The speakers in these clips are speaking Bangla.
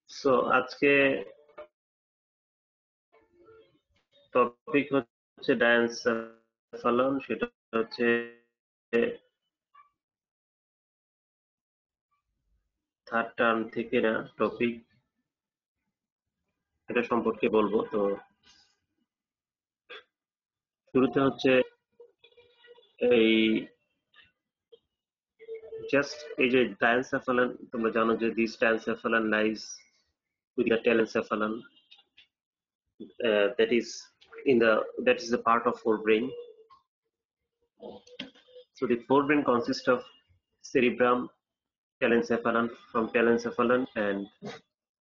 সো আজকে টপিক হচ্ছে ডায়ানসেফালন, সেটা হচ্ছে থার্ড টার্ম থেকে না টপিক, এটা সম্পর্কে বলবো। তো শুরুতে হচ্ছে এই জাস্ট এই যে ডায়ানসেফালন, তোমরা জানো যে this diencephalon lies with the telencephalon, that is that is a part of forebrain. So the forebrain consists of cerebrum, telencephalon, from telencephalon, and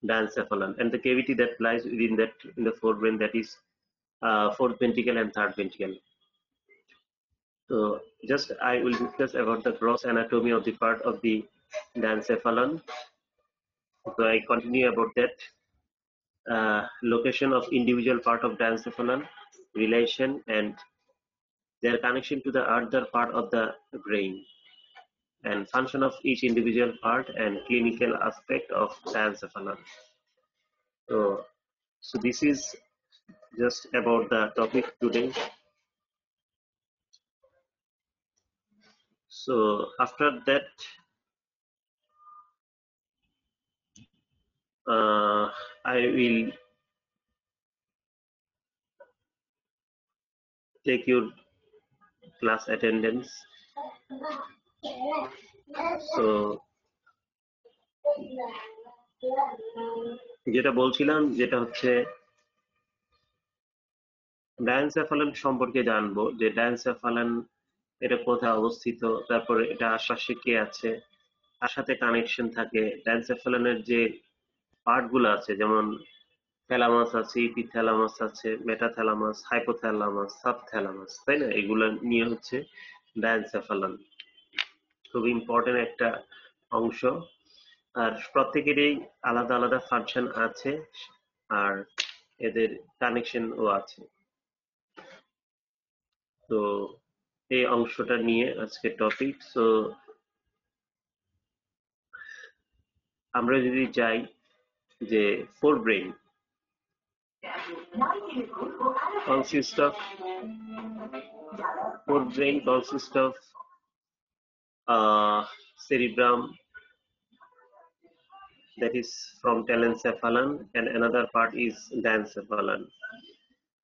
diencephalon, and the cavity that lies within that in the forebrain, that is fourth ventricle and third ventricle. So just I will discuss about the gross anatomy of the part of the diencephalon. So I continue about that. Location of individual part of diencephalon, relation and their connection to the other part of the brain, and function of each individual part and clinical aspect of diencephalon. So this is just about the topic today. So after that, I will take your class attendance. So যেটা বলছিলাম, যেটা হচ্ছে ডায়ানসেফালন সম্পর্কে জানবো, যে ডায়ানসেফালন এটা কোথায় অবস্থিত, তারপরে এটা আশপাশে কে আছে, তার সাথে কানেকশন থাকে। ডায়ানসেফালনের যে পার্ট গুলো আছে, যেমন থ্যালামাস আছে, ইপিথ্যালামাস আছে, মেটাথ্যালামাস, হাইপোথ্যালামাস, সাবথ্যালামাস, তাই না? এগুলো নিয়ে হচ্ছে ডায়ানসেফালন, খুব ইম্পর্টেন্ট একটা অংশ। আর প্রত্যেকেরই আলাদা আলাদা ফাংশন আছে, আর এদের কানেকশনও আছে। তো এই অংশটা নিয়ে আজকে টপিক। সো আমরা যদি চাই যে forebrain consists of cerebrum, that is from telencephalon, and another part is diencephalon.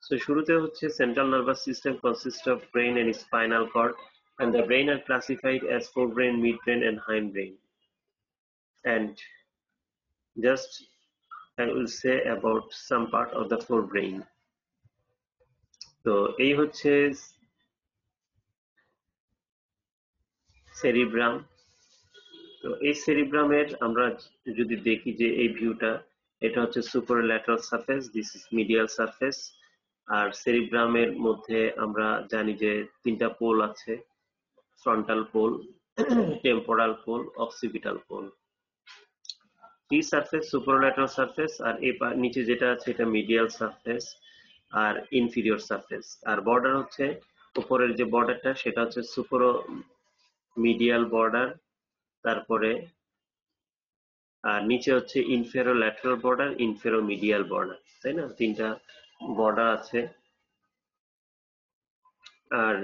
So শুরুতে হচ্ছে central nervous system consists of brain and spinal cord, and the brain are classified as forebrain, midbrain, and hindbrain. And just I will say about some part of the forebrain. তো এই হচ্ছে সেরিব্রাম। তো এই সেরিব্রামের আমরা যদি দেখি যে এই ভিউটা, এটা হচ্ছে superolateral surface, this is medial surface. আর সেরিব্রামের মধ্যে আমরা জানি যে তিনটা পোল আছে, frontal pole, temporal pole, occipital pole. এই সারফেস সুপারল্যাটারাল সারফেস, আর এই নিচে যেটা আছে এটা মিডিয়াল সারফেস আর ইনফিরিয়র সারফেস। আর বর্ডার হচ্ছে উপরের যে বর্ডারটা সেটা হচ্ছে সুপারো মিডিয়াল বর্ডার, তারপরে আর নিচে হচ্ছে ইনফেরো ল্যাটারাল বর্ডার, ইনফেরো মিডিয়াল বর্ডার, তাই না? তিনটা বর্ডার আছে। আর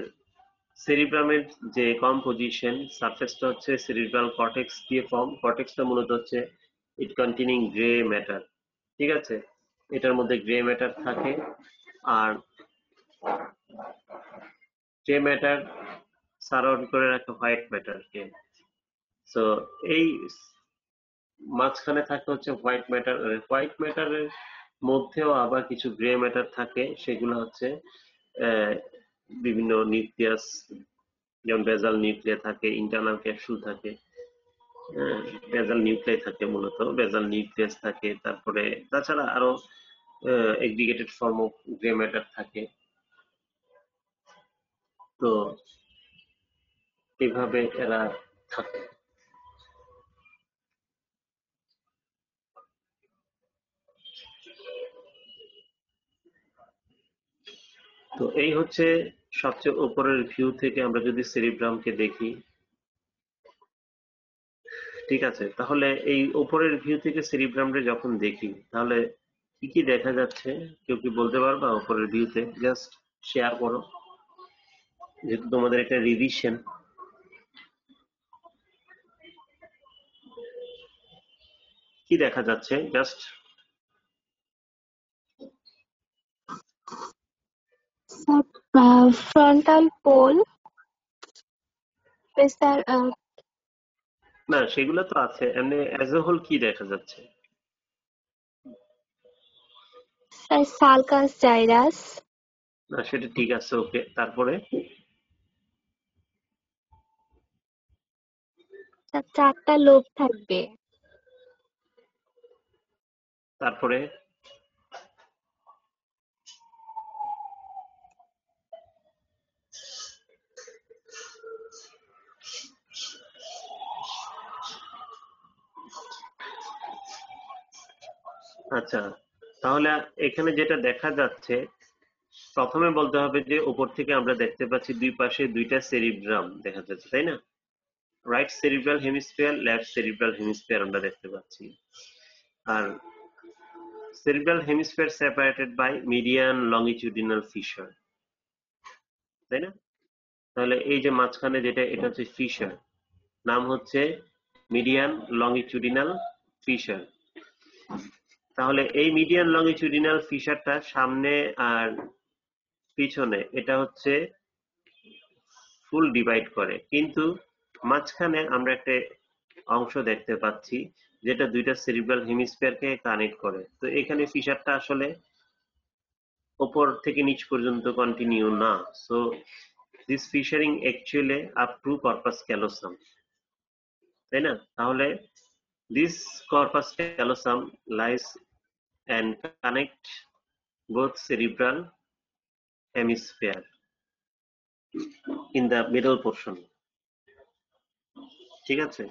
সেরিব্রামের যে কম্পোজিশন, সারফেসটা হচ্ছে সেরিব্রাল কর্টেক্স দিয়ে ফর্ম। কর্টেক্সটা মূলত হচ্ছে ইট কন্টেনিং গ্রে ম্যাটার, ঠিক আছে? এটার মধ্যে গ্রে ম্যাটার থাকে, আর গ্রে ম্যাটার সারাউন্ড করে রাখে হোয়াইট ম্যাটারকে। সো এই মাঝখানে থাকে হচ্ছে হোয়াইট ম্যাটার। হোয়াইট ম্যাটারের মধ্যেও আবার কিছু গ্রে ম্যাটার থাকে, সেগুলো হচ্ছে বিভিন্ন নিউক্লিয়াস, যেমন বেজাল নিউক্লিয়াস থাকে, ইন্টারনাল ক্যাপসুল থাকে, বেজাল নিউক্লিয়াস থাকে, মূলত বেজাল নিউক্লিয়াস থাকে। তারপরে তাছাড়া আরো aggregated form of grey matter থাকে। তো এইভাবে এরা থাকে। তো এই হচ্ছে সবচেয়ে উপরের ভিউ থেকে আমরা যদি সেরিব্রামকে দেখি, ঠিক আছে, তাহলে এই উপরের ভিউ থেকে সেরিব্রামটা যখন দেখি তাহলে কি কি দেখা যাচ্ছে? কেউ কি বলতে পারবা উপরের ভিউতে? জাস্ট শেয়ার করো, যেহেতু তোমাদের একটা রিভিশন। কি দেখা যাচ্ছে জাস্ট? frontal pole, স্যার না, সেগুলো তো আছে, এমনি অ্যাজ এ হোল কি দেখা যাচ্ছে? স্যার সালকাস জাইরাস, না, সেটা ঠিক আছে, ওকে, তারপরে? স্যার 4টা লোব থাকবে। তারপরে? আচ্ছা, তাহলে এখানে যেটা দেখা যাচ্ছে, প্রথমে বলতে হবে যে উপর থেকে আমরা দেখতে পাচ্ছি দুই পাশে দুইটা সেরিব্রাম দেখা যাচ্ছে, তাই না? Right cerebral hemisphere, left cerebral hemisphere আমরা দেখতে পাচ্ছি। আর cerebral hemisphere separated by median longitudinal fissure, তাই না? তাহলে এই যে মাঝখানে যেটা, এটা হচ্ছে ফিশার, নাম হচ্ছে মিডিয়ান লংগিটিউডিনাল ফিশার। তাহলে এই মিডিয়ান লংগিটিউডিনাল ফিশারটা সামনে আর পিছনে এটা হচ্ছে ফুল ডিভাইড করে, কিন্তু মাঝখানে আমরা একটা অংশ দেখতে পাচ্ছি যেটা দুইটা সেরিব্রাল হেমিস্ফিয়ারকে কানেক্ট করে। তো এখানে ফিশারটা আসলে উপর থেকে নিচ পর্যন্ত কন্টিনিউ না। So this fissuring actually up to corpus callosum, তাই না? তাহলে this corpus callosum lies and connect both cerebral hemisphere in the middle portion, ঠিক আছে?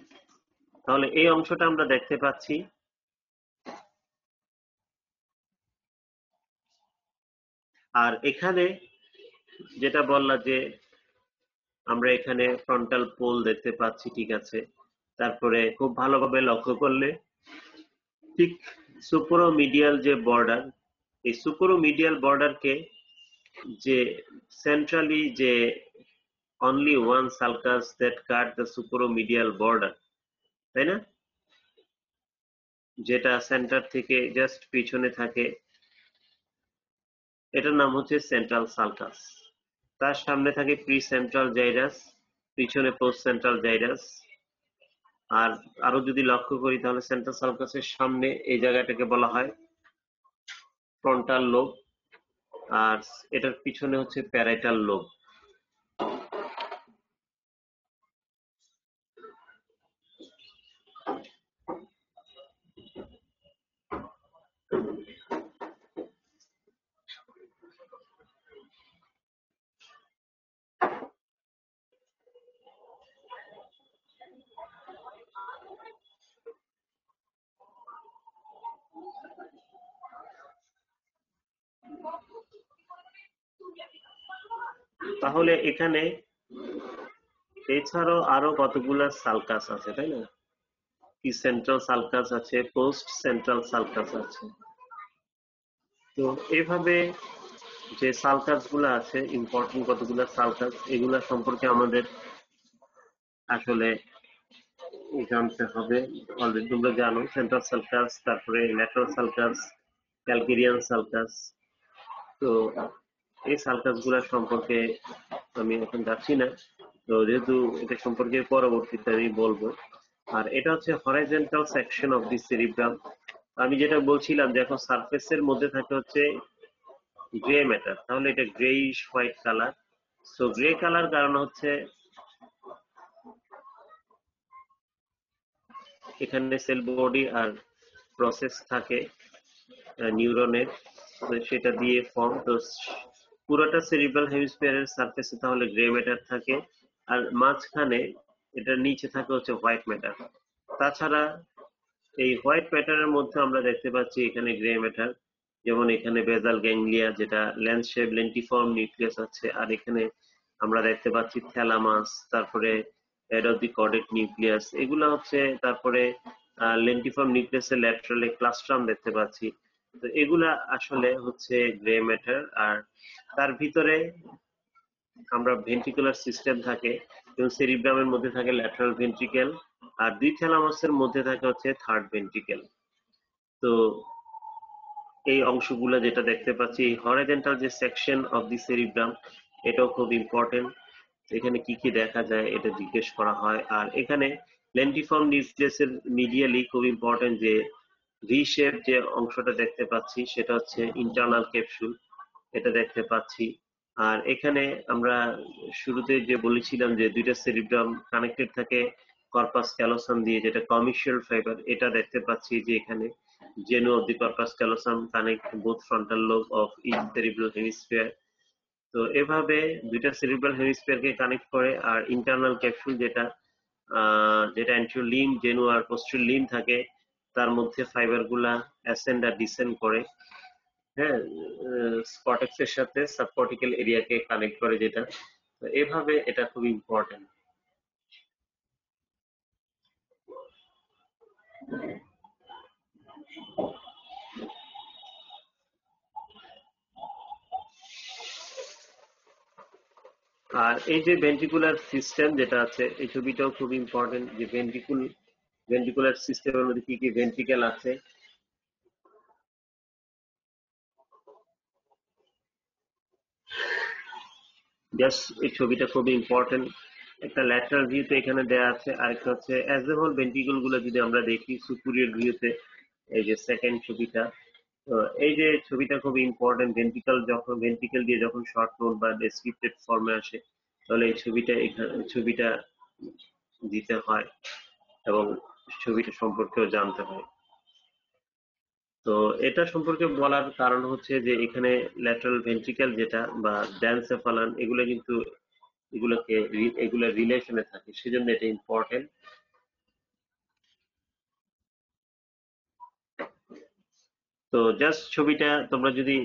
তাহলে এই অংশটা আমরা দেখতে পাচ্ছি। আর এখানে যেটা বললা যে আমরা এখানে ফ্রন্টাল পোল দেখতে পাচ্ছি, ঠিক আছে, তারপরে খুব ভালোভাবে লক্ষ্য করলে ঠিক সুপোরোমিডিয়াল যে বর্ডার, এই সুপোরোমিডিয়াল বর্ডারকে যে সেন্ট্রালি যে only one sulcus that cut the supromedial border, তাই না? যেটা সেন্টার থেকে জাস্ট পিছনে থাকে, এটার নাম হচ্ছে সেন্ট্রাল সালকাস। তার সামনে থাকে প্রি সেন্ট্রাল জাইরাস, পিছনে পোস্ট সেন্ট্রাল জাইরাস। আর আরো যদি লক্ষ্য করি তাহলে সেন্ট্রাল সালকাসের সামনে এই জায়গাটাকে বলা হয় ফ্রন্টাল লোব, আর এটার পিছনে হচ্ছে প্যারাইটাল লোব। তাহলে এখানে এছাড়াও আরো কতগুলা সালকাস আছে, তাই না? কি সেন্ট্রাল সালকাস আছে, পোস্ট সেন্ট্রাল সালকাস আছে। তো এইভাবে যে সালকাস গুলা আছে, ইম্পর্টেন্ট কতগুলা সালকাস, এগুলা সম্পর্কে আমাদের আসলে জানতে হবে। অলরেডি তোমরা জানো সেন্ট্রাল সালকাস, তারপরে ল্যাটারাল সালকাস, ক্যালকেরিয়ান সালকাস। তো এই সালকাস গুলা সম্পর্কে আমি এখন যাচ্ছি না, তো যেহেতু এটা সম্পর্কে পরবর্তীতে আমি বলবো। আর এটা হচ্ছে horizontal section of the cerebrum. আমি যেটা বলছিলাম যে এখন সারফেসের মধ্যে থাকে হচ্ছে গ্রে ম্যাটার, তাহলে এটা greyish white colour. So grey colour কারণ হচ্ছে এখানে সেল বডি আর প্রসেস থাকে নিউরনের, সেটা দিয়ে ফর্ম। তো পুরোটা সেরিব্রাল হেমিস্ফিয়ারের সারফেসে তাহলে গ্রে ম্যাটার থাকে, আর মাঝখানে এটার নিচে থাকে হচ্ছে হোয়াইট ম্যাটার। তাছাড়া এই হোয়াইট ম্যাটারের মধ্যে আমরা দেখতে পাচ্ছি এখানে গ্রে ম্যাটার, যেমন এখানে বেজাল গ্যাংলিয়া যেটা লেন্স শেপ লেন্টিফর্ম নিউক্লিয়াস আছে, আর এখানে আমরা দেখতে পাচ্ছি থ্যালামাস, তারপরে head of the chordate nucleus, এগুলো হচ্ছে। তারপরে লেন্টিফর্ম নিউক্লিয়াসের ল্যাটারালে ক্লাস্ট্রাম দেখতে পাচ্ছি। তো এগুলা আসলে হচ্ছে গ্রে ম্যাটার। আর তার ভিতরে আমরা ভেন্ট্রিকুলার সিস্টেম থাকে, এবং সেরিব্রামের মধ্যে থাকে ল্যাটারাল ভেন্ট্রিকেল, আর দুই থ্যালামাসের মধ্যে থাকে হচ্ছে থার্ড ভেন্ট্রিকেল। তো এই অংশগুলো যেটা দেখতে পাচ্ছি, এই হরাইজন্টাল যে সেকশন অফ দি সেরিব্রাম, এটাও খুব ইম্পর্টেন্ট। এখানে কি কি দেখা যায় এটা জিজ্ঞেস করা হয়। আর এখানে লেন্টিফর্ম নিউক্লিয়াসের মিডিয়ালি খুব ইম্পর্টেন্ট যে ভি শেপ যে অংশটা দেখতে পাচ্ছি, সেটা হচ্ছে ইন্টারনাল ক্যাপসুল, এটা দেখতে পাচ্ছি। আর এখানে আমরা শুরুতে যে বলেছিলাম যে দুইটা সেরিব্রাম কানেক্টেড থাকে কর্পাস ক্যালোসাম দিয়ে, যেটা কমিশিয়াল ফাইবার, এটা দেখতে পাচ্ছি যে এখানে genu of the corpus callosum connect both frontal lobe of each cerebral hemisphere. তো এভাবে দুইটা সেরিব্রাল হেমিস্ফিয়ারকে কানেক্ট করে। আর ইন্টারনাল ক্যাপসুল যেটা যেটা অ্যান্টিরিয়র লিম্ব, জেনু আর পোস্টেরিয়র লিম্ব থাকে, তার মধ্যে ফাইবার গুলা অ্যাসেন্ড আর ডিসেন্ড করে। হ্যাঁ, স্পটেক্স এর সাথে সাবকর্টিক্যাল এরিয়াকে কানেক্ট করে যেটা। তো এভাবে এটা খুব ইম্পর্টেন্ট। আর এই যে ভেন্ট্রিকুলার সিস্টেম যেটা আছে, এই ছবিটাও খুব ইম্পর্টেন্ট, যে ভেন্ট্রিকুলার সিস্টেমের মধ্যে কি কি ভেন্ট্রিকেল আছে। জাস্ট এই ছবিটা খুবই ইম্পর্টেন্ট। একটা ল্যাটারাল ভিউতে এখানে দেয়া আছে, আরেকটা হচ্ছে অ্যাজ এ হোল ভেন্ট্রিকল গুলো যদি আমরা দেখি সুপিরিয়র ভিউতে, এই যে সেকেন্ড ছবিটা। তো এই যে ছবিটা খুব ইম্পর্টেন্ট, ভেন্ট্রিকেল দিয়ে যখন শর্ট নোট বা ডেসক্রিপ্টেড ফর্মে আসে, তাহলে এই ছবিটা ছবিটা দিতে হয়, এবং ছবিটা সম্পর্কেও জানতে হয়। তো এটা সম্পর্কে বলার কারণ হচ্ছে যে এখানে ল্যাটারাল ভেন্ট্রিকেল যেটা বা ড্যানসেফালান, এগুলো কিন্তু এগুলা রিলেশনে থাকে, সেজন্য এটা ইম্পর্টেন্ট। তো জাস্ট ছবিটা তোমরা যদি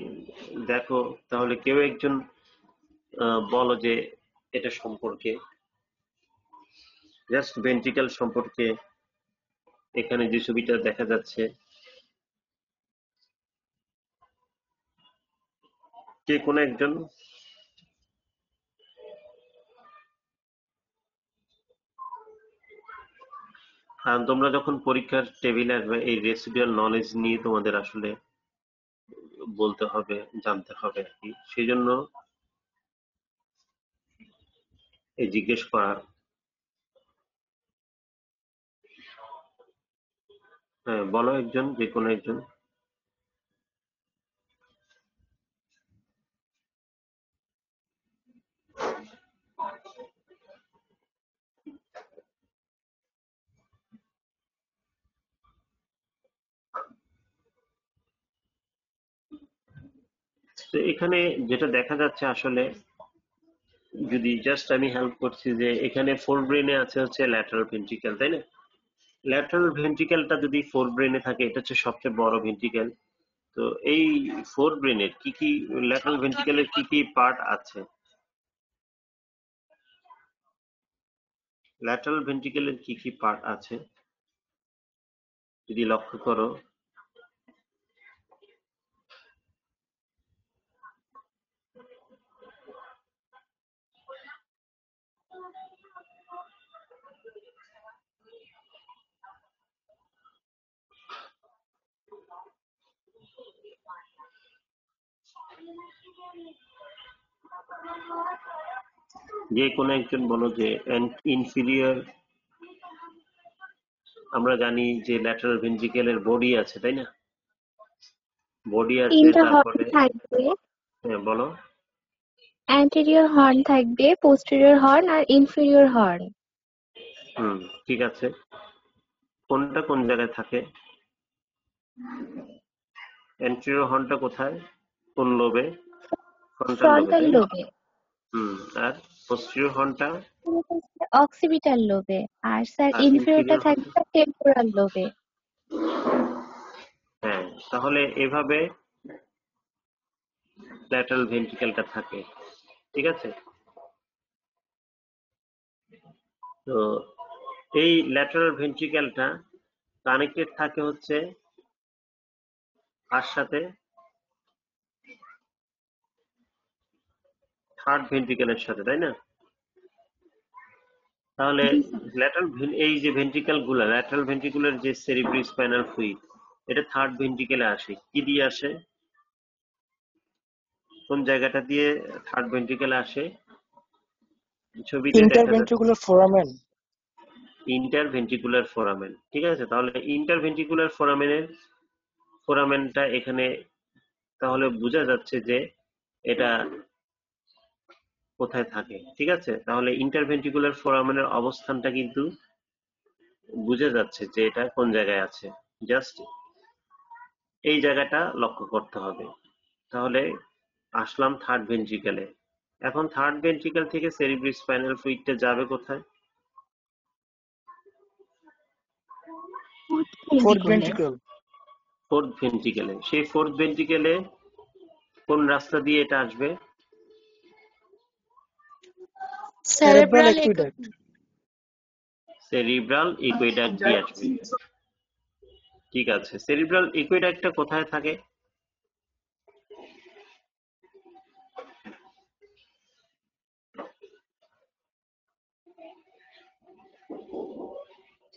দেখো, তাহলে কেউ একজন বলো যে এটা সম্পর্কে, জাস্ট ভেন্ট্রিকেল সম্পর্কে এখানে যে ছবিটা দেখা যাচ্ছে, কে কোনো একজন। কারণ তোমরা যখন পরীক্ষার টেবিলে আসবে, এই রেসিডুয়াল নলেজ নিয়ে তোমাদের আসলে বলতে হবে, জানতে হবে আর কি, সেই জন্য এই জিজ্ঞেস করা। হ্যাঁ, বলো একজন, যে কোনো একজন। তো এখানে যেটা দেখা যাচ্ছে আসলে, যদি জাস্ট আমি হেল্প করছি, যে এখানে ফোর ব্রেনে আছে হচ্ছে ল্যাটারাল ভেন্ট্রিকেল, তাই না? ল্যাটারাল ভেন্ট্রিকেলটা যদি ফোর ব্রেনে থাকে, এটা হচ্ছে সবচেয়ে বড় ভেন্ট্রিকেল। তো এই ফোর ব্রেনের কি কি, ল্যাটারাল ভেন্ট্রিকেলের কি কি পার্ট আছে, ল্যাটারাল ভেন্ট্রিকেলের কি কি পার্ট আছে যদি লক্ষ্য করো। যে কোনো একজন বলো যে ইনফিরিয়র। আমরা জানি যে ল্যাটারাল ভেন্ট্রিকেলের বডি আছে, তাই না? বডি আছে, তিনটা হর্ন তারপরে থাকবে, হ্যাঁ বলো। অ্যান্টেরিয়র হর্ন থাকবে, পোস্টেরিয়র হর্ন আর ইনফেরিয়র হর্ন। হুম, ঠিক আছে। কোনটা কোন জায়গায় থাকে? অ্যান্টেরিয়র হর্নটা কোথায়, কোন লোবে? ফ্রন্টাল লোবে, ফ্রন্টাল তাই না? লোবে। হুম। আর পোস্টেরিয়র হর্নটা? অক্সিপিটাল লোবে। আর স্যার আর ইনফেরিয়রটা ইনফিরিয়র হর্ন? থাকবে টেম্পোরাল লোবে। হ্যাঁ, তাহলে এভাবে ল্যাটারাল ভেন্ট্রিকেলটা থাকে, ঠিক আছে? তো এই ল্যাটারাল ভেন্ট্রিকেলটা কানেক্টেড থাকে হচ্ছে কার সাথে? থার্ড ভেন্ট্রিকেলের সাথে, তাই না? তাহলে জি স্যার। এই যে ভেন্ট্রিকেল গুলা, ল্যাটারাল ভেন্ট্রিকুলার যে সেরিব্রোস্পাইনাল ফ্লুইড, এটা থার্ড ভেন্ট্রিকেলে আসে। কি দিয়ে আসে? কোন জায়গাটা দিয়ে থার্ড ভেন্ট্রিকেলে আসে? ছবিতে দেখা যাচ্ছে ইন্টারভেন্ট্রিকুলার ফোরামেন। Interventricular foramen. ঠিক আছে, তাহলে ইন্টারভেন্ট্রিকুলার ফোরামেনটা এখানে তাহলে বোঝা যাচ্ছে যে এটা কোথায় থাকে। ঠিক আছে, তাহলে ইন্টারভেন্ট্রিকুলার ফোরামেনের অবস্থানটা কিন্তু বোঝা যাচ্ছে যে এটা কোন জায়গায় আছে। জাস্ট এই জায়গাটা লক্ষ্য করতে হবে। তাহলে আসলাম থার্ড ভেন্ট্রিকেলে। এখন থার্ড ভেন্ট্রিকেল থেকে সেরিব্রোস্পাইনাল ফ্লুইডটা যাবে কোথায়? ফোর্থ ভেন্ট্রিকুলে। ভেন্ট্রিকল। ফোর্থ ভেন্ট্রিকেলে। সেই ফোর্থ ভেন্ট্রিকেলে কোন রাস্তা দিয়ে এটা আসবে? Cerebral cerebral aqueduct. সেরিব্রাল ইকুইডাক্ট দিয়ে আসবে। ঠিক আছে, সেরিব্রাল ইকুইডাক্টটা কোথায় থাকে?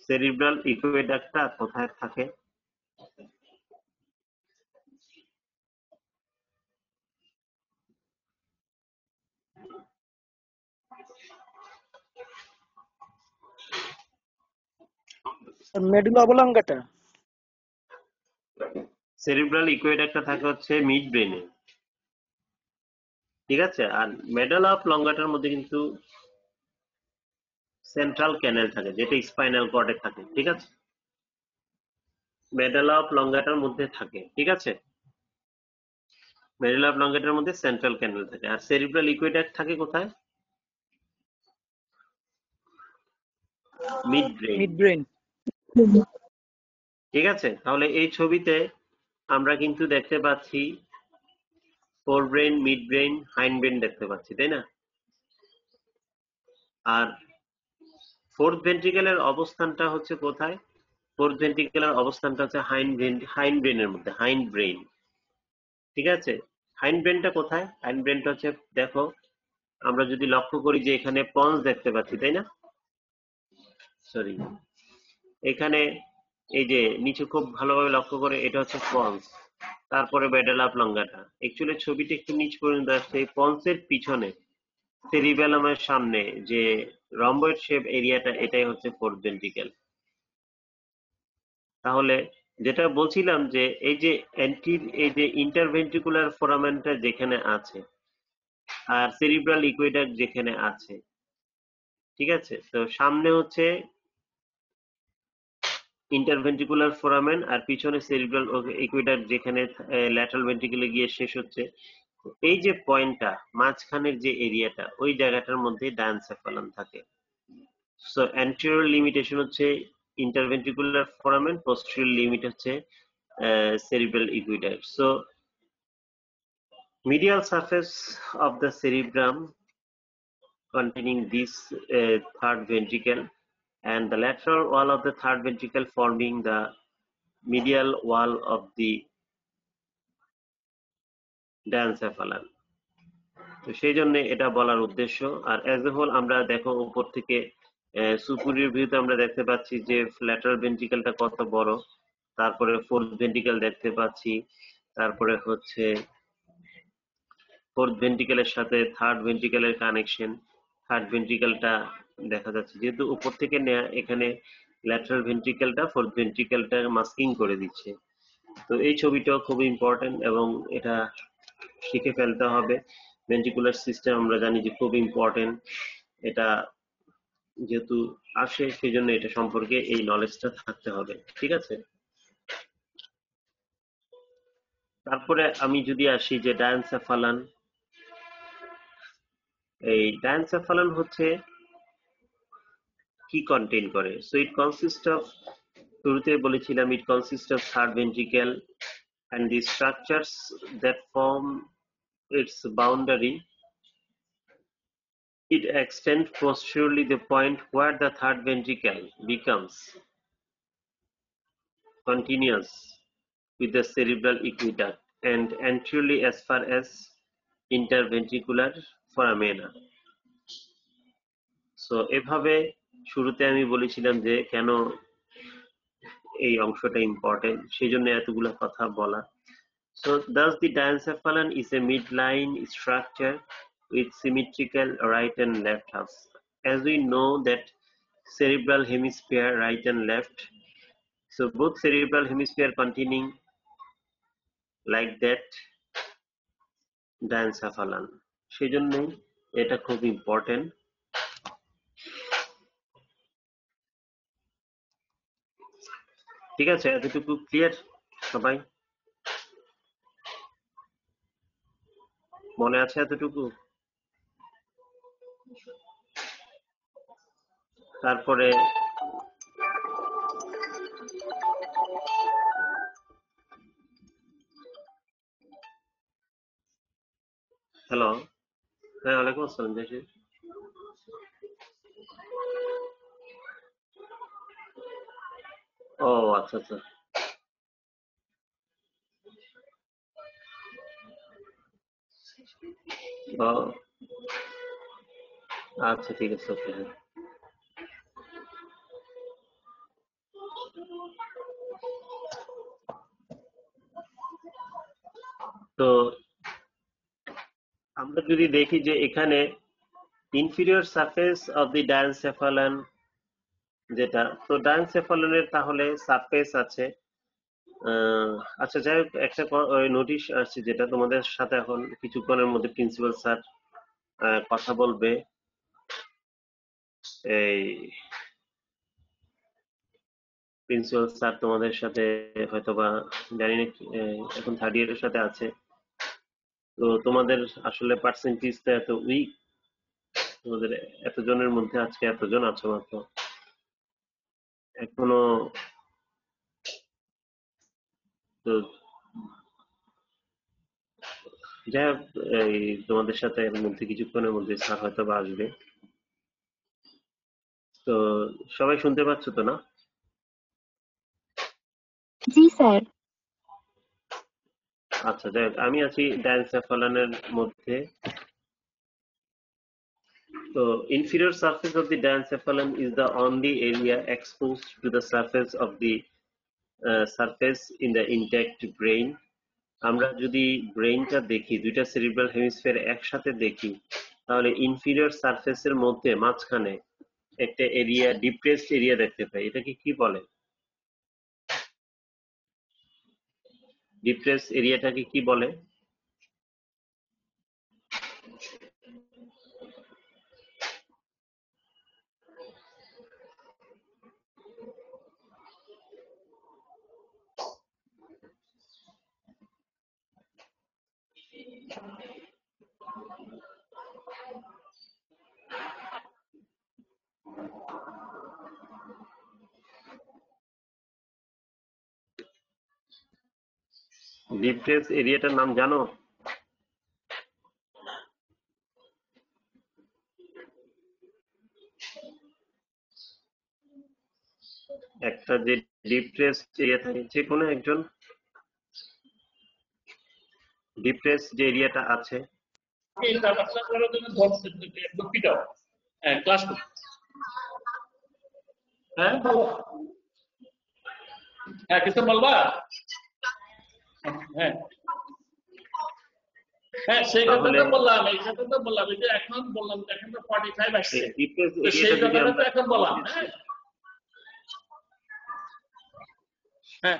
সেরিব্রাল ইকুইডাক্টটা কোথায় থাকে? Medulla oblongata. সেরিব্রাল ইকুইডাক্টটা থাকে হচ্ছে মিড ব্রেনে। ঠিক আছে, আর মেডাল অফ লঙ্গাটার মধ্যে কিন্তু সেন্ট্রাল ক্যানেল থাকে, যেটা স্পাইনাল কর্ডে থাকে। ঠিক আছে, মেডালা অফ লঙ্গাটার মধ্যে থাকে। ঠিক আছে, মেডালা অফ লঙ্গাটার মধ্যে সেন্ট্রাল ক্যানেল থাকে। আর সেরিব্রাল ইকুইডাক্ট থাকে কোথায়? Mid brain. Mid brain. ঠিক আছে, তাহলে এই ছবিতে আমরা কিন্তু দেখতে পাচ্ছি four brain, mid brain, hind brain দেখতে পাচ্ছি, তাই না? আর ফোর্থ ভেন্ট্রিকেলের অবস্থানটা হচ্ছে কোথায়? ফোর্থ ভেন্ট্রিকেলের অবস্থানটা হচ্ছে হাইন্ড ব্রেনের মধ্যে, হাইন্ড ব্রেন। ঠিক আছে, হাইন্ড ব্রেনটা কোথায়? হাইন্ড ব্রেনটা হচ্ছে, দেখো আমরা যদি লক্ষ্য করি যে এখানে পন্স দেখতে পাচ্ছি, তাই না? সরি, এখানে এই যে নিচে খুব ভালোভাবে লক্ষ্য করে, এটা হচ্ছে পন্স, তারপরে মেডালা অফ লঙ্গাটা। অ্যাকচুয়ালি ছবিটা একটু নিচ পর্যন্ত আসছে। এই পন্সের পিছনে সেরিবেলামের সামনে যে রম্বয়েড শেপ এরিয়াটা, এটাই হচ্ছে ফোর্থ ভেন্ট্রিকেল। তাহলে যেটা বলছিলাম যে এই যে ইন্টারভেন্ট্রিকুলার ফোরামেনটা যেখানে আছে আর সেরিব্রাল ইকুইডাক্ট যেখানে আছে, ঠিক আছে, তো সামনে হচ্ছে ইন্টারভেন্ট্রিকুলার ফোরামেন আর পিছনে সেরিব্রাল ইকুইডাক্ট যেখানে ল্যাটারাল ভেন্ট্রিকুলে গিয়ে শেষ হচ্ছে। তো এই যে পয়েন্টটা মাঝখানের যে এরিয়াটা, ওই জায়গাটার মধ্যে ডায়ানসেফালান থাকে। সো অ্যান্টেরিয়র লিমিটেশন হচ্ছে ইন্টারভেন্ট্রিকুলার ফোরামেন, পোস্টেরিয়র লিমিট হচ্ছে cerebral aqueduct. So medial surface of the cerebrum containing this third ventricle, and the lateral wall of the third ventricle forming the medial wall of the diencephalon. তো সেই জন্য এটা বলার উদ্দেশ্য। আর অ্যাজ এ হোল আমরা দেখো উপর থেকে সুপিরিয়র ভিউতে আমরা দেখতে পাচ্ছি যে ল্যাটারাল ভেন্ট্রিকেলটা কত বড়, তারপরে ফোর্থ ভেন্ট্রিকেল দেখতে পাচ্ছি, তারপরে হচ্ছে ফোর্থ ভেন্ট্রিকেলের সাথে থার্ড ভেন্ট্রিকেলের কানেকশন। থার্ড ভেন্ট্রিকেলটা দেখা যাচ্ছে, যেহেতু উপর থেকে নেয়া, এখানে ল্যাটারাল ভেন্ট্রিকেলটা ফোর্থ ভেন্ট্রিকেলটা মাস্কিং করে দিচ্ছে। তো এই ছবিটাও খুব ইম্পর্টেন্ট এবং এটা শিখে ফেলতে হবে। ভেন্ট্রিকুলার সিস্টেম আমরা জানি যে খুব ইম্পর্টেন্ট, এটা যেহেতু আসে সেই জন্য এটা সম্পর্কে এই নলেজটা থাকতে হবে। ঠিক আছে, তারপরে আমি যদি আসি যে ডায়ানসেফালান, এই ডায়ানসেফালান হচ্ছে কি কন্টেইন করে? সো ইট কনসিস্ট অফ, শুরুতে বলেছিলাম, ইট consist of third ventricle and the structures that form its boundary It extends posteriorly the point where the third ventricle becomes continuous with the cerebral aqueduct and anteriorly as far as interventricular foramina. So এভাবে শুরুতে আমি বলেছিলাম যে কেন এই অংশটা ইম্পর্টেন্ট, সেই জন্য এতগুলো কথা বলা। So thus the diencephalon is a midline structure with symmetrical right and left halves. As we know that cerebral hemisphere right and left, so both cerebral hemisphere containing like that diencephalon, সেই জন্যই এটা খুব ইম্পর্টেন্ট। ঠিক আছে, এতটুকু ক্লিয়ার সবাই? মনে আছে এতটুকু? তারপরে হ্যালো, হ্যাঁ ওয়ালাইকুম আসসালাম জাহিদ। ও আচ্ছা আচ্ছা, ও আচ্ছা ঠিক আছে, ওকে। হ্যাঁ, তো আমরা যদি দেখি যে এখানে ইনফিরিয়র সারফেস অফ দি ডায়ানসেফালন যেটা, তো ডায়ানসেফালনের তাহলে সারফেস আছে। আচ্ছা যাই হোক, একটা নোটিশ আসছে যেটা তোমাদের সাথে এখন কিছুক্ষণের মধ্যে প্রিন্সিপাল স্যার কথা বলবে। এই প্রিন্সিপাল স্যার তোমাদের সাথে হয়তোবা জানি না এখন থার্ড ইয়ারের সাথে আছে, তো তোমাদের আসলে পার্সেন্টেজটা এত উইক, তোমাদের এতজনের মধ্যে আজকে এতজন আছো মাত্র, এখনো তো যাই হোক, এই তোমাদের সাথে এর মধ্যে কিছুক্ষণের মধ্যে স্যার হয়তো বা আসবে। তো সবাই শুনতে পাচ্ছ তো না? জি স্যার। আচ্ছা যাই হোক, আমি আছি ডায়ানসেফালনের মধ্যে। তো inferior surface of the diencephalon is the only area exposed to the surface of the surface in the intact brain. আমরা যদি ব্রেইনটা দেখি, দুইটা সেরিব্রাল হেমিস্ফিয়ার একসাথে দেখি, তাহলে ইনফিরিয়র সারফেসের মধ্যে মাঝখানে একটা এরিয়া, ডিপ্রেসড এরিয়া দেখতে পাই। এটাকে কি বলে? ডিপ্রেসড এরিয়াটাকে কি বলে? ডিপ্রেস এরিয়াটার নাম জানো? একটা যে ডিপ্রেস এরিয়া থাকে, যে কোনো একজন ডিপ্রেস যে এরিয়াটা আছে, কিছু বলবা? হ্যাঁ হ্যাঁ, সেই কথাটা বললাম, এই কথাটা বললাম, এই যে এখন বললাম, এখন তো 45 আসছে, তো সেই কথাটা তো এখন বললাম। হ্যাঁ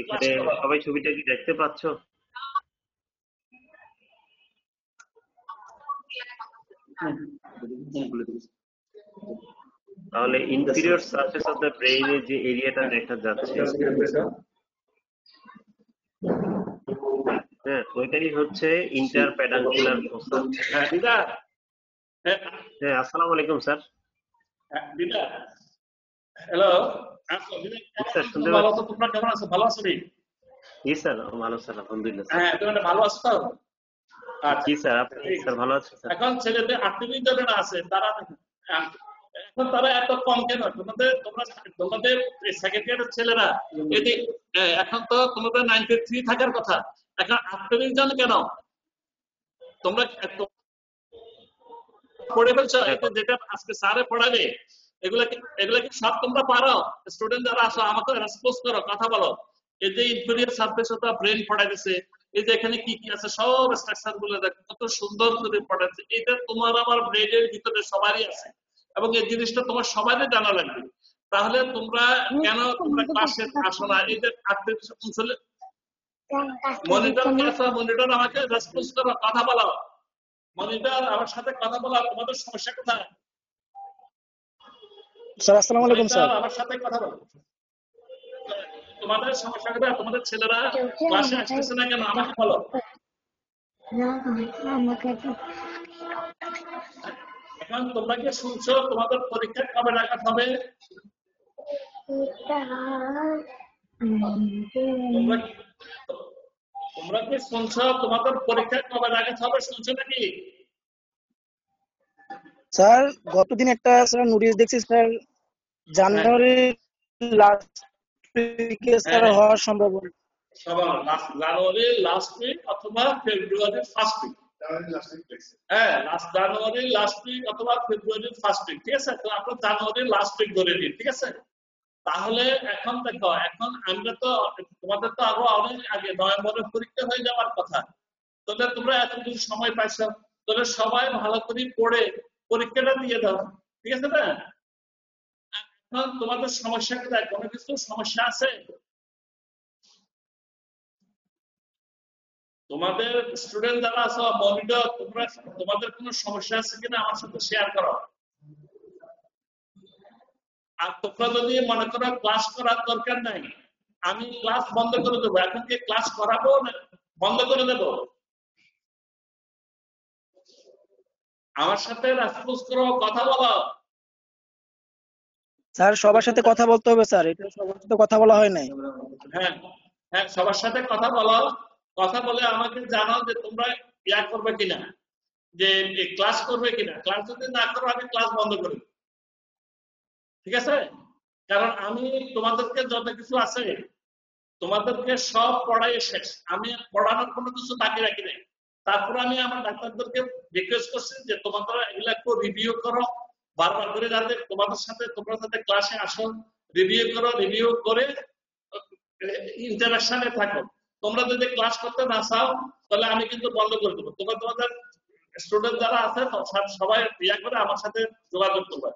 এখানে সবাই ছবিটা কি দেখতে পাচ্ছ? তাহলে ইনফিরিয়র সারফেস অফ দ্য ব্রেইনের যে এরিয়াটা দেখা যাচ্ছে, হ্যাঁ ওইটাই হচ্ছে ইন্টারপ্যাডাঙ্কুলার ফোসা। হ্যাঁ আসসালামু আলাইকুম স্যার। হ্যালো স্যার শুনতে ভালো আছো? তোমরা কেমন আছো? ভালো আছো? জি স্যার ভালো স্যার, আলহামদুলিল্লাহ। হ্যাঁ তুমি ভালো আছো তো? জি স্যার, আপনি স্যার ভালো আছেন স্যার? এখন ছেলেদের 38 জনের আছে, তারা এখন তারা এত কম কেন? তোমাদের সেকেন্ড ইয়ারের ছেলেরা এটি এখন তো তোমাদের 93 থাকার কথা, এখন 38 জন কেন? তোমরা পড়ে ফেলছো? যেটা আজকে স্যারে পড়াবে এগুলা কি সব তোমরা পারো? স্টুডেন্ট যারা আসো আমাকে রেসপন্স করো, কথা বলো। এই যে inferior surface of the brain পড়াইতেছে, এই যে এখানে কি কি আছে সব স্ট্রাকচার গুলো দেখো কত সুন্দর করে পড়াচ্ছে। এটা তোমার আমার ব্রেনের ভিতরে সবারই আছে এবং এই জিনিসটা তোমার সবারই জানা লাগবে। তাহলে তোমরা কেন তোমরা ক্লাসে আসো না? এই যে মনিটর আমাকে রেসপন্স করো, কথা বলো। মনিটর আমার সাথে কথা বলো, তোমাদের সমস্যা কোথায়? স্যার আসসালামু আলাইকুম স্যার। আমার সাথে কথা বলো, তোমাদের সমস্যা কোথায়? তোমাদের ছেলেরা ক্লাসে আসতেছে না কেন আমাকে বলো। এখন তোমরা কি শুনছো তোমাদের পরীক্ষা কবে নাগাদ হবে? তোমরা কি শুনছো তোমাদের পরীক্ষা কবে নাগাদ হবে? শুনছো নাকি? স্যার গতদিন একটা স্যার নোটিশ দেখছি স্যার, জানুয়ারি লাস্ট উইকে স্যার হওয়ার সম্ভাবনা। জানুয়ারি লাস্ট উইক অথবা ফেব্রুয়ারি ফার্স্ট উইক। হ্যাঁ, জানুয়ারি লাস্ট উইক অথবা ফেব্রুয়ারি ফার্স্ট উইক, ঠিক আছে? তো আপনার জানুয়ারি লাস্ট উইক ধরে নিন, ঠিক আছে? তাহলে এখন দেখো, এখন আমরা তো তোমাদের তো আরো অনেক আগে নভেম্বরে পরীক্ষা হয়ে যাওয়ার কথা। তাহলে তোমরা এতদিন সময় পাইছো, তাহলে সবাই ভালো করে পড়ে পরীক্ষাটা দিয়ে দাও, ঠিক আছে না? এখন তোমাদের সমস্যা কোথায়? কোনো কিছু সমস্যা আছে? তোমাদের স্টুডেন্ট যারা আছো মনিটর, তোমাদের কোনো সমস্যা আছে কিনা আমার সাথে শেয়ার করো। আর তোমরা যদি মনে করো ক্লাস করার দরকার নাই, আমি ক্লাস বন্ধ করে দেবো, এখন কি ক্লাস করাবো না বন্ধ করে দেব? আমার সাথে রেসপন্স করো, কথা বলো। স্যার সবার সাথে কথা বলতে হবে স্যার, এটা সবার সাথে কথা বলা হয় নাই। হ্যাঁ হ্যাঁ, সবার সাথে কথা বলো, কথা বলে আমাকে জানাও যে তোমরা ইয়া করবে কিনা, যে ক্লাস করবে কিনা। ক্লাস যদি না করো আমি ক্লাস বন্ধ করে দেব, ঠিক আছে? কারণ আমি তোমাদেরকে যত কিছু আছে তোমাদেরকে সব পড়াই শেষ, আমি পড়ানোর কোনো কিছু বাকি রাখি নাই। তারপরে আমি আমার ডাক্তারদেরকে রিকোয়েস্ট করছি যে তোমরা এগুলা একটু রিভিউ করো বারবার করে, যাতে তোমাদের সাথে তোমরা যাতে ক্লাসে আসো, রিভিউ করো, রিভিউ করে ইন্টারাকশনে থাকো। তোমরা যদি ক্লাস করতে না চাও তাহলে আমি কিন্তু বন্ধ করে দেবো। তোমরা তোমাদের স্টুডেন্ট যারা আছে সবাই ইয়া করে আমার সাথে যোগাযোগ করবে।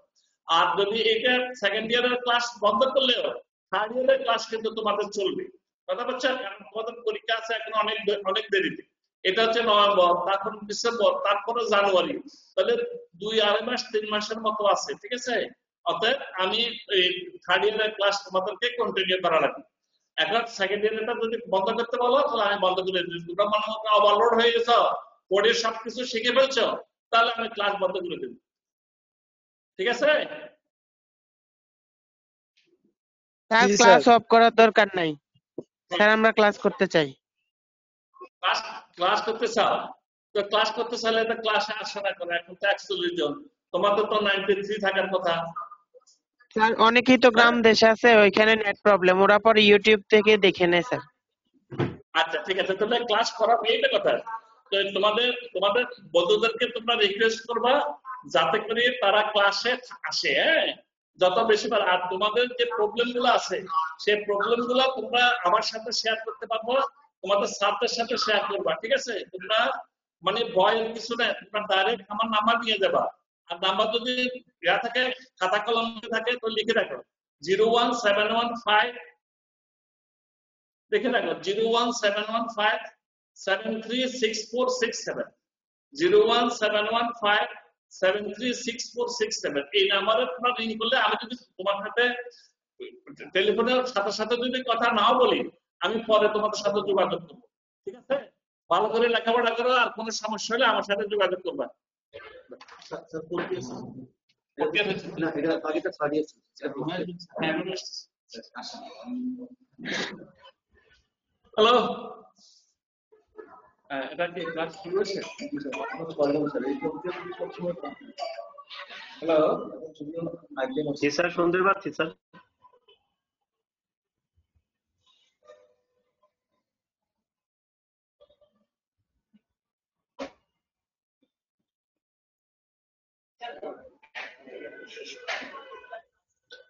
আর যদি এটা সেকেন্ড ইয়ারের ক্লাস বন্ধ করলেও থার্ড ইয়ারের ক্লাস কিন্তু তোমাদের চলবে, কথা বলছেন? কারণ তোমাদের পরীক্ষা আছে এখন অনেক দেরিতে। এটা হচ্ছে নভেম্বর, তারপর ডিসেম্বর, তারপরে জানুয়ারি, তাহলে 2-2.5 মাস 3 মাসের মতো আছে, ঠিক আছে? অতএব আমি এই থার্ড ইয়ারের ক্লাস তোমাদেরকে কন্টিনিউ করা লাগবে। এখন সেকেন্ড ইয়ারটা যদি বন্ধ করতে বলো তাহলে আমি বন্ধ করে দিই। তোমরা মনে মতো ওভারলোড হয়ে গেছো, পড়ে সবকিছু শিখে ফেলছো, তাহলে আমি ক্লাস বন্ধ করে দেব, ঠিক আছে? স্যার ক্লাস অফ করার দরকার নাই স্যার, আমরা ক্লাস করতে চাই। ক্লাস করতে চাও তো ক্লাস করতে চাইলে তো ক্লাসে আসা না করে। এখন তো 41 জন, তোমাদের তো 93 থাকার কথা। স্যার অনেকেই তো গ্রাম দেশে আছে, ওইখানে নেট প্রবলেম, ওরা পরে ইউটিউব থেকে দেখে নেয় স্যার। আচ্ছা ঠিক আছে, তাহলে ক্লাস করাবো, এইটা কথা। তো তোমাদের বন্ধুদেরকে তোমরা রিকোয়েস্ট করবা যাতে করে তারা ক্লাসে আসে, হ্যাঁ, যত বেশি পারে। আর তোমাদের যে প্রবলেম গুলো আছে সেই প্রবলেম গুলো তোমরা আমার সাথে শেয়ার করতে পারবো, তোমাদের স্যারদের সাথে শেয়ার করবা, ঠিক আছে? তোমরা মানে ভয়ের কিছু নেই, তোমরা ডাইরেক্ট আমার নাম্বার নিয়ে যাবা। আর নাম্বার যদি ইয়া থাকে, খাতা কলম থাকে তো লিখে রাখো 01715, দেখে রাখো 01715736467, 01715736467। এই নাম্বারে তোমরা রিং করলে আমি যদি তোমার সাথে টেলিফোনের সাথে সাথে যদি কথা নাও বলি, আমি পরে তোমাদের সাথে যোগাযোগ করবো, ঠিক আছে? ভালো করে লেখাপড়া করো, আর কোনো সমস্যা হলে আমার সাথে যোগাযোগ করবা। হ্যালো এটা কি ক্লাস শুরু হয়েছে? হ্যালো, জি স্যার, শুনতে পাচ্ছি স্যার।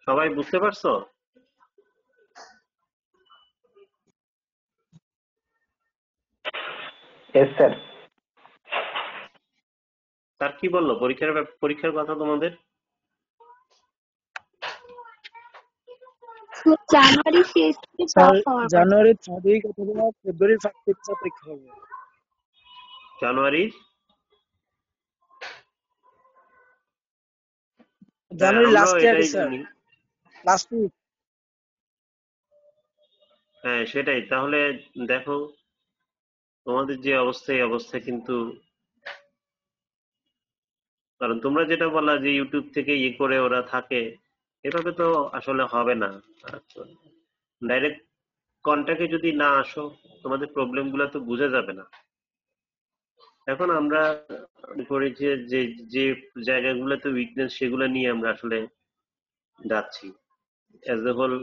সবাই বুঝতে পারছো? Yes, sir. স্যার কি বললো পরীক্ষার কথা তোমাদের? জানুয়ারি শেষ থেকে স্যার টপ হওয়ার কথা। জানুয়ারির 6 তারিখ অথবা ফেব্রুয়ারির 5 তারিখ স্যার পরীক্ষা হবে। জানুয়ারির? হ্যাঁ, জানুয়ারি আমরাও লাস্টে আগে এটাই স্যার, জানি। Last week. হ্যাঁ সেটাই। তাহলে দেখো তোমাদের যে অবস্থা, এই অবস্থায় কিন্তু, কারণ তোমরা যেটা বলা যে ইউটিউব থেকে ইয়ে করে ওরা থাকে, এভাবে তো আসলে হবে না। ডাইরেক্ট কন্টাক্টে যদি না আসো, তোমাদের প্রবলেম গুলো তো বোঝা যাবে না। এখন আমরা করি যে যে যে জায়গাগুলোতে উইকনেস, সেগুলো নিয়ে আমরা আসলে যাচ্ছি অ্যাজ এ হোল।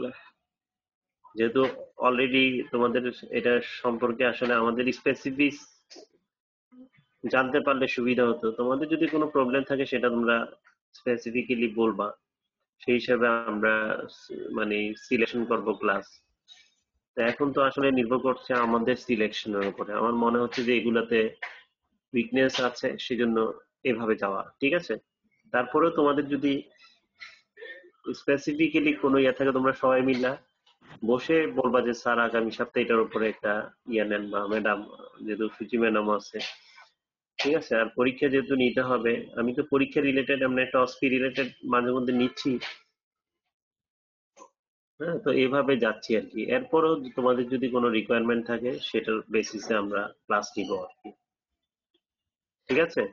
যেহেতু অলরেডি তোমাদের এটা সম্পর্কে আসলে আমাদের স্পেসিফিক জানতে পারলে সুবিধা হতো। তোমাদের যদি কোনো প্রবলেম থাকে সেটা তোমরা স্পেসিফিক্যালি বলবা, সেই হিসাবে আমরা মানে সিলেকশন করব ক্লাস। তো এখন তো আসলে নির্ভর করছে আমাদের সিলেকশনের উপরে। আমার মনে হচ্ছে যে এগুলাতে উইকনেস আছে, সেজন্য এভাবে যাওয়া ঠিক আছে। তারপরেও তোমাদের যদি স্পেসিফিক্যালি কোনো ইয়ে থাকে, তোমরা সবাই মিলে বসে বলবা যে স্যার আগামী সপ্তাহে এটার উপরে একটা ইয়ে নেন, বা ম্যাডাম, যেহেতু সুচি ম্যাডাম আছে, ঠিক আছে। আর পরীক্ষা যেহেতু নিতে হবে, আমি তো পরীক্ষা রিলেটেড, আমরা একটা অস্পি রিলেটেড মাঝে মধ্যে নিচ্ছি। হ্যাঁ, তো এইভাবে যাচ্ছি আর কি। এরপরও তোমাদের যদি কোনো রিকোয়ারমেন্ট থাকে, সেটার বেসিসে আমরা ক্লাস নিব আর কি, ঠিক আছে।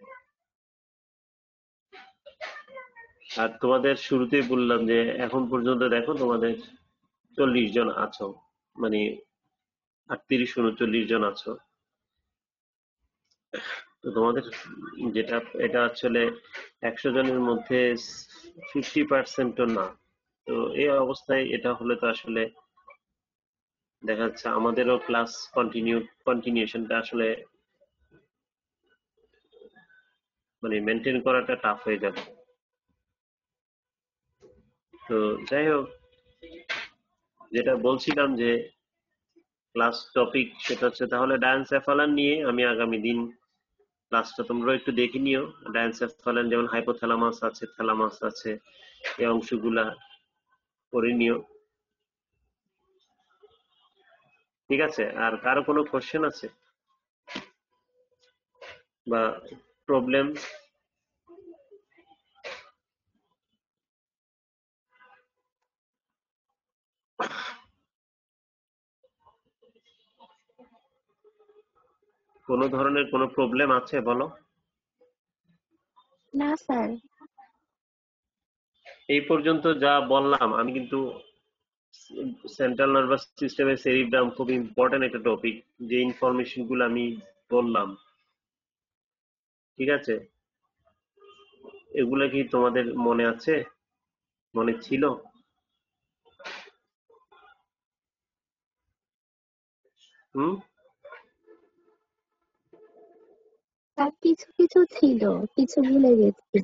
আর তোমাদের শুরুতেই বললাম যে এখন পর্যন্ত দেখো তোমাদের 40 জন আছো, মানে 38-39 জন আছো। তো তোমাদের যেটা, এটা আসলে 100 জনের মধ্যে 50%ও না। তো এই অবস্থায় এটা হলে তো আসলে দেখা যাচ্ছে আমাদেরও ক্লাস কন্টিনিউশনটা আসলে মানে মেনটেন করাটা টাফ হয়ে যাবে। তো যাই হোক, যেটা বলছিলাম যে ক্লাস টপিক, সেটা হচ্ছে তাহলে ডায়ানসেফালান নিয়ে আমি আগামী দিন ক্লাসটা তোমরা একটু দেখে নিও। ডায়ানসেফালান যেমন হাইপোথ্যালামাস আছে, থ্যালামাস আছে, এই অংশগুলা করে নিও, ঠিক আছে। আর কারো কোনো কোশ্চেন আছে বা প্রবলেম? কোনো ধরনের কোনো প্রবলেম আছে বলো? না স্যার। এই পর্যন্ত যা বললাম আমি কিন্তু, সেন্ট্রাল নার্ভাস সিস্টেমের সেরিব্রাম খুব ইম্পর্টেন্ট একটা টপিক, যে ইনফরমেশন গুলো আমি বললাম, ঠিক আছে। এগুলা কি তোমাদের মনে আছে, মনে ছিল? হুম। স্যার কিছু কিছু ছিল, কিছু ভুলে গেছি।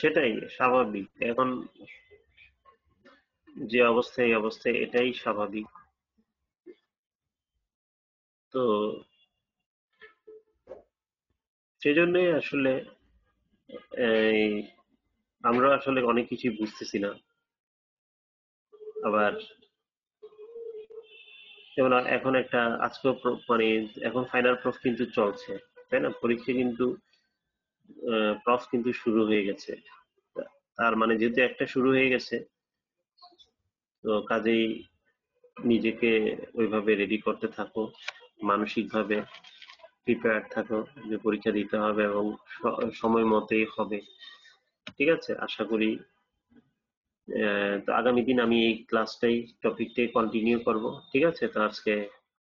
সেটাই স্বাভাবিক। এখন যে অবস্থায়, এই অবস্থায় এটাই স্বাভাবিক। তো সেজন্যই আসলে এই আমরা আসলে অনেক কিছুই বুঝতেছি না। আবার যেমন এখন একটা আজকে মানে এখন ফাইনাল প্রুফ কিন্তু চলছে, তাই না? পরীক্ষা কিন্তু প্রফ কিন্তু শুরু হয়ে গেছে। তার মানে যেহেতু একটা শুরু হয়ে গেছে, তো কাজেই নিজেকে ওইভাবে রেডি করতে থাকো, মানসিকভাবে প্রিপেয়ার থাকো যে পরীক্ষা দিতে হবে, এবং সময় মতোই হবে, ঠিক আছে। আশা করি তো আগামী দিন আমি এই ক্লাসটাই টপিকটাই কন্টিনিউ করব, ঠিক আছে। তো আজকে